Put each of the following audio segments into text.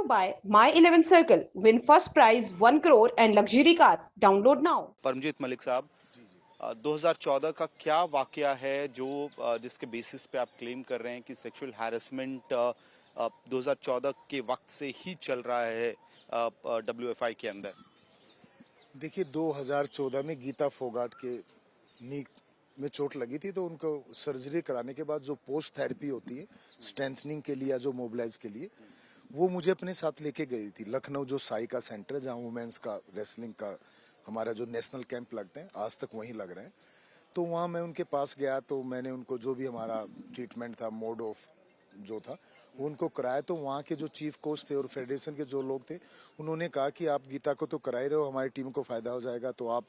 by My 11 Circle. Win first prize 1 crore and luxury car. Download now. Paramjit Malik साहब, 2014 का क्या वाकया है जो जिसके बेसिस पे आप क्लेम कर रहे हैं कि सेक्सुअल हैरेसमेंट 2014 के वक्त से ही चल रहा है WFI के अंदर? देखिए 2014 में गीता फोगाट के नी में चोट लगी थी, तो उनको सर्जरी कराने के बाद जो पोस्ट थेरेपी होती है स्ट्रेंथनिंग के लिए या जो मोबिलाइज के लिए, वो मुझे अपने साथ लेके गई थी लखनऊ, जो साई का सेंटर है जहाँ वुमेन्स का रेसलिंग का हमारा जो नेशनल कैंप लगते हैं, आज तक वहीं लग रहे हैं। तो वहाँ मैं उनके पास गया, तो मैंने उनको जो भी हमारा ट्रीटमेंट था, मोड ऑफ जो था, उनको कराया। तो वहाँ के जो चीफ कोच थे और फेडरेशन के जो लोग थे, उन्होंने कहा कि आप गीता को तो करा ही रहे हो, हमारी टीम को फायदा हो जाएगा, तो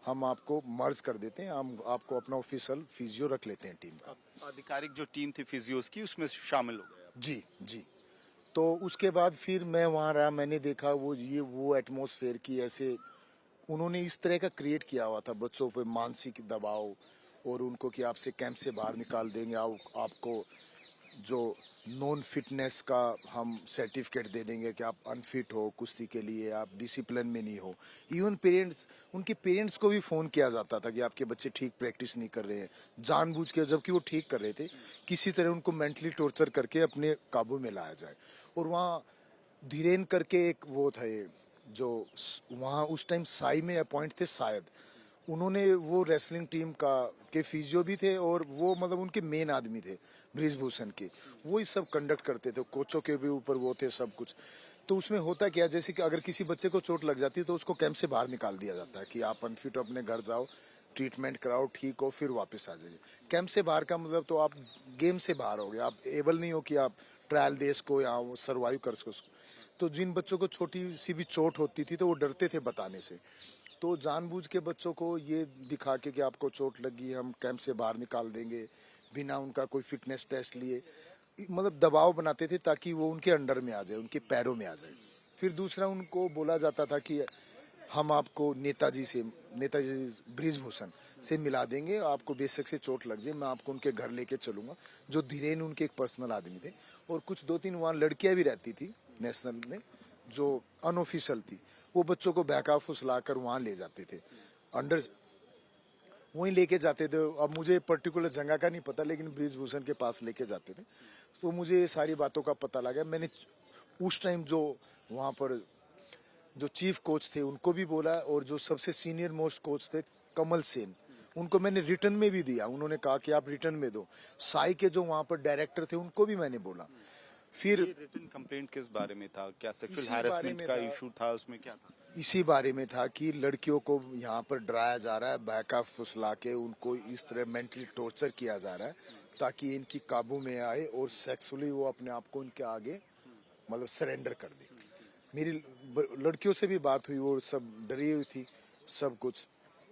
हम आपको मर्ज कर देते हैं, हम आपको अपना ऑफिशियल फिजियो रख लेते हैं टीम का। आधिकारिक जो टीम थी फिजियोस की, उसमें शामिल हो गए आप? जी जी। तो उसके बाद फिर मैं वहाँ रहा, मैंने देखा वो एटमॉस्फेयर की ऐसे उन्होंने इस तरह का क्रिएट किया हुआ था बच्चों पे मानसिक दबाव, और उनको कि आपसे कैंप से बाहर निकाल देंगे, आपको जो नॉन फिटनेस का हम सर्टिफिकेट दे देंगे कि आप अनफिट हो कुश्ती के लिए, आप डिसिप्लिन में नहीं हो। इवन उनके पेरेंट्स को भी फ़ोन किया जाता था कि आपके बच्चे ठीक प्रैक्टिस नहीं कर रहे हैं, जानबूझ के, जबकि वो ठीक कर रहे थे। किसी तरह उनको मेंटली टॉर्चर करके अपने काबू में लाया जाए। और वहाँ धीरेन करके एक वो था, जो वहाँ उस टाइम साई में अपॉइंट थे शायद, उन्होंने वो रेसलिंग टीम का के फिजियो भी थे, और वो मतलब उनके मेन आदमी थे ब्रिजभूषण के, वो ही सब कंडक्ट करते थे, कोचों के भी ऊपर वो थे सब कुछ। तो उसमें होता क्या, जैसे कि अगर किसी बच्चे को चोट लग जाती है तो उसको कैंप से बाहर निकाल दिया जाता है कि आप अनफिट हो, अपने घर जाओ, ट्रीटमेंट कराओ, ठीक हो, फिर वापस आ जाइए। कैंप से बाहर का मतलब तो आप गेम से बाहर हो गए, आप एबल नहीं हो कि आप ट्रायल देश को या सर्वाइव कर सको। तो जिन बच्चों को छोटी सी भी चोट होती थी तो वो डरते थे बताने से, तो जानबूझ के बच्चों को ये दिखा के कि आपको चोट लगी, हम कैंप से बाहर निकाल देंगे बिना उनका कोई फिटनेस टेस्ट लिए, मतलब दबाव बनाते थे ताकि वो उनके अंडर में आ जाए, उनके पैरों में आ जाए। फिर दूसरा उनको बोला जाता था कि हम आपको नेताजी ब्रिजभूषण से मिला देंगे, आपको बेशक से चोट लग जाए, मैं आपको उनके घर लेके चलूंगा, जो धीरेन उनके एक पर्सनल आदमी थे। और कुछ 2-3 वहाँ लड़कियां भी रहती थी नेशनल में जो अनऑफिशियल थी, वो बच्चों को बहका फुसला कर वहाँ ले जाते थे, अंडर वहीं लेके जाते थे। अब मुझे पर्टिकुलर जगह का नहीं पता, लेकिन ब्रिजभूषण के पास लेके जाते थे। तो मुझे ये सारी बातों का पता लगा। मैंने उस टाइम जो वहाँ पर जो चीफ कोच थे उनको भी बोला, और जो सबसे सीनियर मोस्ट कोच थे कमल सेन, उनको मैंने रिटर्न में भी दिया। उन्होंने कहा कि आप रिटर्न में दो। साई के जो वहाँ पर डायरेक्टर थे उनको भी मैंने बोला। फिर रिटन कंप्लेंट किस बारे में था? क्या सेक्सुअल हैरेसमेंट का इशू था? उसमें क्या था? इसी बारे में था कि लड़कियों को यहाँ पर डराया जा रहा है, बहका फुसला के उनको इस तरह मेंटली टॉर्चर किया जा रहा है ताकि इनकी काबू में आए और सेक्सुअली वो अपने आप को इनके आगे मतलब सरेंडर कर दे। मेरी लड़कियों से भी बात हुई, वो सब डरी हुई थी सब कुछ।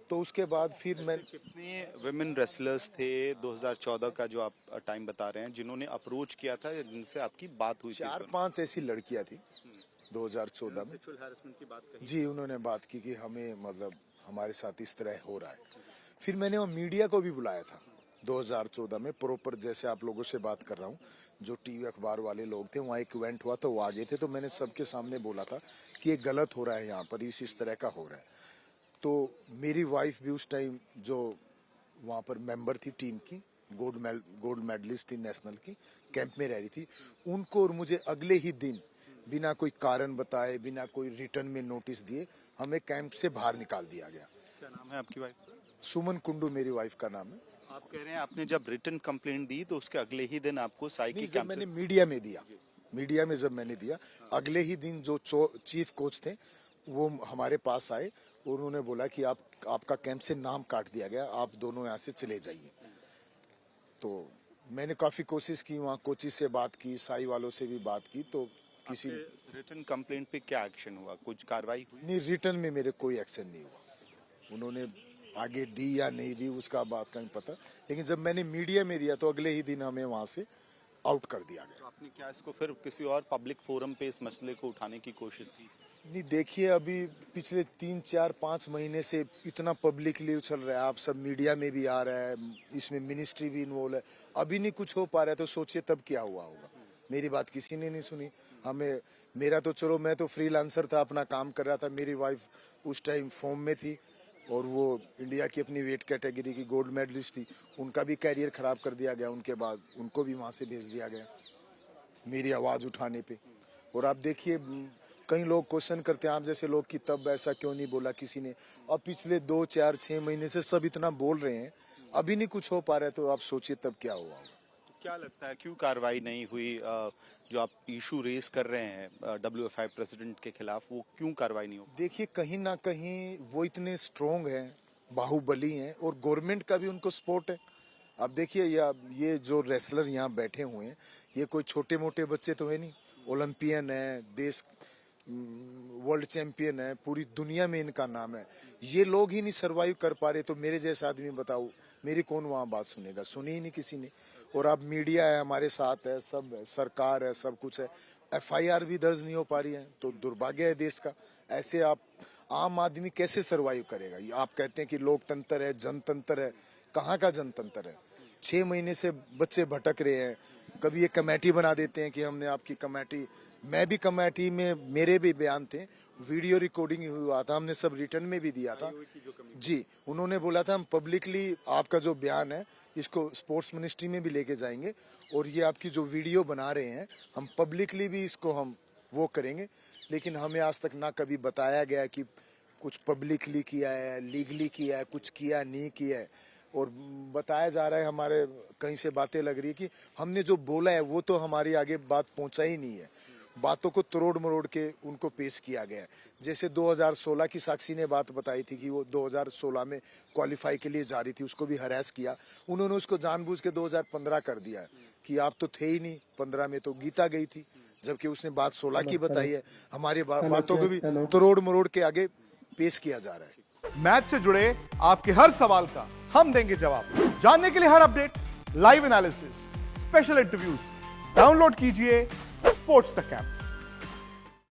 तो उसके बाद फिर मैं कितने विमेन रेसलर्स थे 2014 का जो आप टाइम बता रहे हैं जिन्होंने अप्रोच किया था, जिनसे आपकी बात हुई थी? 4-5 ऐसी लड़कियां थी 2014 में। सेक्सुअल हैरेसमेंट की बात कही जी, उन्होंने बात की कि हमें मतलब हमारे साथ इस तरह हो रहा है। फिर मैंने वो मीडिया को भी बुलाया था 2014 में, प्रॉपर जैसे आप लोगों से बात कर रहा हूँ, जो टीवी अखबार वाले लोग थे, वहाँ एक इवेंट हुआ था, वो आ गए थे। तो मैंने सबके सामने बोला था कि ये गलत हो रहा है, यहाँ पर इस तरह का हो रहा है। तो मेरी वाइफ भी उस टाइम जो वहाँ पर मेंबर थी टीम की, गोल्ड मेडलिस्ट थी नेशनल की, कैंप में रह रही थी। उनको और मुझे अगले ही दिन बिना कोई कारण बताए, बिना कोई रिटर्न में नोटिस दिए, हमें कैंप से बाहर निकाल दिया गया। क्या नाम है आपकी वाइफ का? सुमन कुंडू मेरी वाइफ का नाम है। आप कह रहे हैं आपने जब रिटन कंप्लेंट दी तो उसके अगले ही दिन आपको साई की कैंप मैंने मीडिया में दिया, मीडिया में जब मैंने दिया, अगले ही दिन जो चीफ कोच थे वो हमारे पास आए और उन्होंने बोला कि आपका कैंप से नाम काट दिया गया, आप दोनों यहाँ से चले जाइए। तो मैंने काफी कोशिश की, वहाँ कोचिज से बात की, साई वालों से भी बात की, तो किसी रिटन कंप्लेंट पे क्या एक्शन हुआ? कुछ कार्रवाई हुई? नहीं, रिटर्न में मेरे कोई एक्शन नहीं हुआ। उन्होंने आगे दी या नहीं दी उसका बात का नहीं पता, लेकिन जब मैंने मीडिया में दिया तो अगले ही दिन हमें वहाँ से आउट कर दिया गया। तो आपने क्या इसको फिर किसी और पब्लिक फोरम पे इस मसले को उठाने की कोशिश की? नहीं, देखिए अभी पिछले 3-4-5 महीने से इतना पब्लिकली चल रहा है, आप सब मीडिया में भी आ रहा है, इसमें मिनिस्ट्री भी इन्वॉल्व है, अभी नहीं कुछ हो पा रहा है, तो सोचिए तब क्या हुआ होगा। मेरी बात किसी ने नहीं सुनी। हमें मेरा तो चलो, मैं तो फ्रीलांसर था, अपना काम कर रहा था। मेरी वाइफ उस टाइम फॉर्म में थी और वो इंडिया की अपनी वेट कैटेगरी की गोल्ड मेडलिस्ट थी। उनका भी कैरियर खराब कर दिया गया, उनके बाद उनको भी वहाँ से भेज दिया गया मेरी आवाज़ उठाने पे। और आप देखिए, कई लोग क्वेश्चन करते हैं आप जैसे लोग कि तब ऐसा क्यों नहीं बोला किसी ने। अब पिछले 2, 4, 6 महीने से सब इतना बोल रहे हैं, अभी नहीं कुछ हो पा रहा है, तो आप सोचिए तब क्या हुआ होगा। क्या लगता है क्यों कार्रवाई नहीं हुई? जो आप इशू रेस कर रहे हैं WFI प्रेसिडेंट के खिलाफ, वो क्यों कार्रवाई नहीं हो? देखिए, कहीं ना कहीं वो इतने स्ट्रोंग हैं, बाहुबली हैं, और गवर्नमेंट का भी उनको सपोर्ट है। अब देखिए, ये जो रेसलर यहाँ बैठे हुए हैं, ये कोई छोटे मोटे बच्चे तो है नहीं, ओलंपियन है, देश वर्ल्ड चैंपियन है, पूरी दुनिया में इनका नाम है। ये लोग ही नहीं सरवाइव कर पा रहे, तो मेरे जैसा आदमी बताओ, मेरी कौन वहाँ बात सुनेगा? सुनी ही नहीं किसी ने। और अब मीडिया है हमारे साथ है, सब है, सरकार है, सब कुछ है, FIR भी दर्ज नहीं हो पा रही है, तो दुर्भाग्य है देश का। ऐसे आप आम आदमी कैसे सरवाइव करेगा? ये आप कहते हैं कि लोकतंत्र है, जनतंत्र है, कहाँ का जनतंत्र है? 6 महीने से बच्चे भटक रहे हैं। कभी ये कमेटी बना देते हैं कि हमने आपकी कमेटी, मैं भी कमेटी में, मेरे भी बयान थे, वीडियो रिकॉर्डिंग हुआ था, हमने सब रिटर्न में भी दिया था जी। उन्होंने बोला था हम पब्लिकली आपका जो बयान है इसको स्पोर्ट्स मिनिस्ट्री में भी लेके जाएंगे, और ये आपकी जो वीडियो बना रहे हैं हम पब्लिकली भी इसको हम वो करेंगे। लेकिन हमें आज तक ना कभी बताया गया कि कुछ पब्लिकली किया है, लीगली किया है, कुछ किया नहीं किया है। और बताया जा रहा है, हमारे कहीं से बातें लग रही है कि हमने जो बोला है वो तो हमारी आगे बात पहुंचा ही नहीं है। बातों को तोड़ मरोड़ के उनको पेश किया गया है। जैसे 2016 की साक्षी ने बात बताई थी कि वो 2016 में क्वालिफाई के लिए जा रही थी, उसको भी हरास किया। उन्होंने उसको जानबूझ के 2015 कर दिया है कि आप तो थे ही नहीं, 15 में तो गीता गई थी, जबकि उसने बात 16 की बताई है। हमारी बातों को भी तोड़ मरोड़ के आगे पेश किया जा रहा है। मैच से जुड़े आपके हर सवाल का हम देंगे जवाब। जानने के लिए हर update, live analysis, special interviews, download कीजिए स्पोर्ट्स तक ऐप।